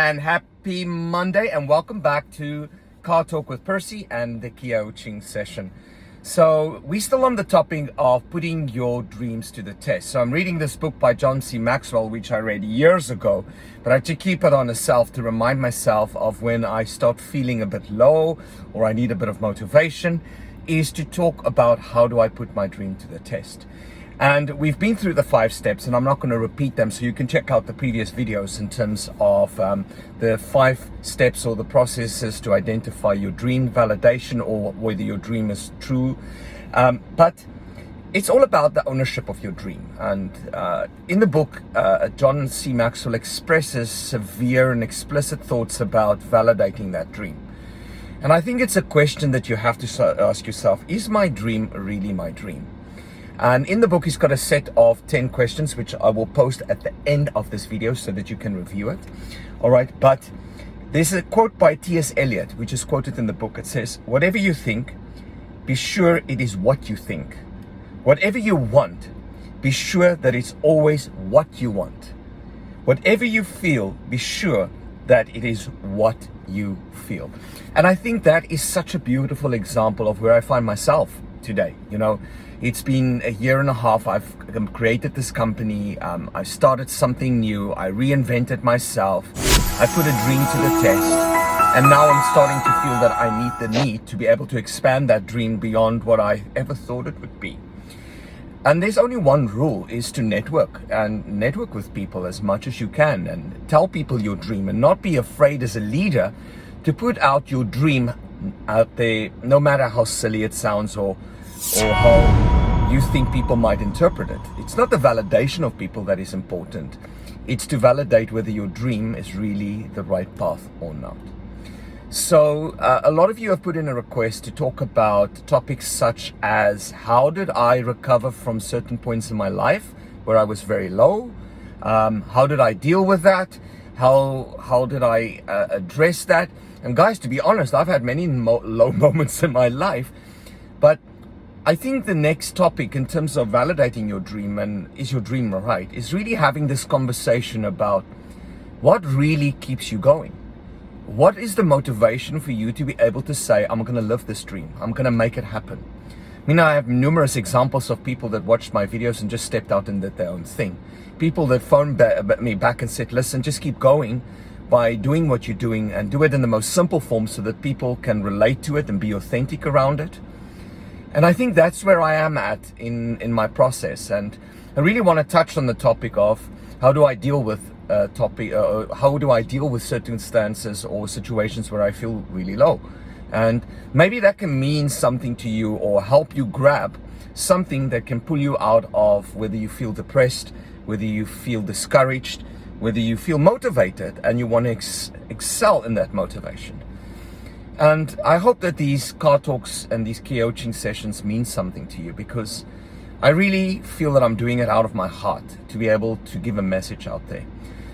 and happy Monday, and welcome back to Car Talk with Percy and the Kiaoaching session. So we're still on the topic of putting your dreams to the test. So I'm reading this book by John C. Maxwell, which I read years ago, but I just keep it on a shelf to remind myself of when I start feeling a bit low or I need a bit of motivation, is to talk about how do I put my dream to the test. And we've been through the 5 steps, and I'm not going to repeat them, so you can check out the previous videos in terms of the 5 steps or the processes to identify your dream validation or whether your dream is true. But it's all about the ownership of your dream. And in the book, John C. Maxwell expresses severe and explicit thoughts about validating that dream. And I think it's a question that you have to ask yourself, is my dream really my dream? And in the book, he's got a set of 10 questions, which I will post at the end of this video so that you can review it. All right. But there's a quote by T.S. Eliot, which is quoted in the book. It says, whatever you think, be sure it is what you think. Whatever you want, be sure that it's always what you want. Whatever you feel, be sure that it is what you feel. And I think that is such a beautiful example of where I find myself today. You know, it's been a year and a half. I've created this company. I started something new. I reinvented myself. I put a dream to the test. And now I'm starting to feel that I need the need to be able to expand that dream beyond what I ever thought it would be. And there's only one rule, is to network, and network with people as much as you can, and tell people your dream, and not be afraid as a leader to put out your dream out there, no matter how silly it sounds or how you think people might interpret it. It's not the validation of people that is important. It's to validate whether your dream is really the right path or not. So a lot of you have put in a request to talk about topics such as, how did I recover from certain points in my life where I was very low? How did I deal with that? How did I address that? And guys, to be honest, I've had many low moments in my life, but I think the next topic in terms of validating your dream and is your dream right, is really having this conversation about what really keeps you going. What is the motivation for you to be able to say, I'm going to live this dream. I'm going to make it happen. I mean, I have numerous examples of people that watched my videos and just stepped out and did their own thing. People that phoned me back and said, listen, just keep going by doing what you're doing, and do it in the most simple form so that people can relate to it and be authentic around it. And I think that's where I am at in my process. And I really want to touch on the topic of how do I deal with how do I deal with circumstances or situations where I feel really low. And maybe that can mean something to you or help you grab something that can pull you out of whether you feel depressed, whether you feel discouraged, whether you feel motivated and you want to excel in that motivation. And I hope that these car talks and these Kiaoaching sessions mean something to you, because I really feel that I'm doing it out of my heart to be able to give a message out there.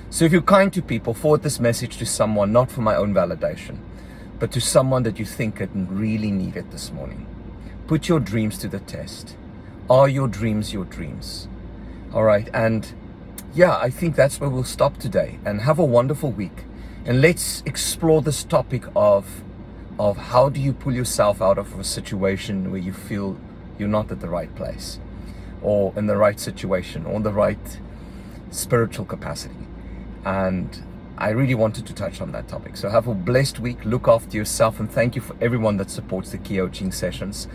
So if you're kind to people, forward this message to someone, not for my own validation, but to someone that you think it really needed this morning. Put your dreams to the test. Are your dreams your dreams? All right. And yeah, I think that's where we'll stop today, and have a wonderful week. And let's explore this topic of how do you pull yourself out of a situation where you feel you're not at the right place or in the right situation or in the right spiritual capacity. And I really wanted to touch on that topic. So have a blessed week. Look after yourself, and thank you for everyone that supports the Kiaoaching sessions.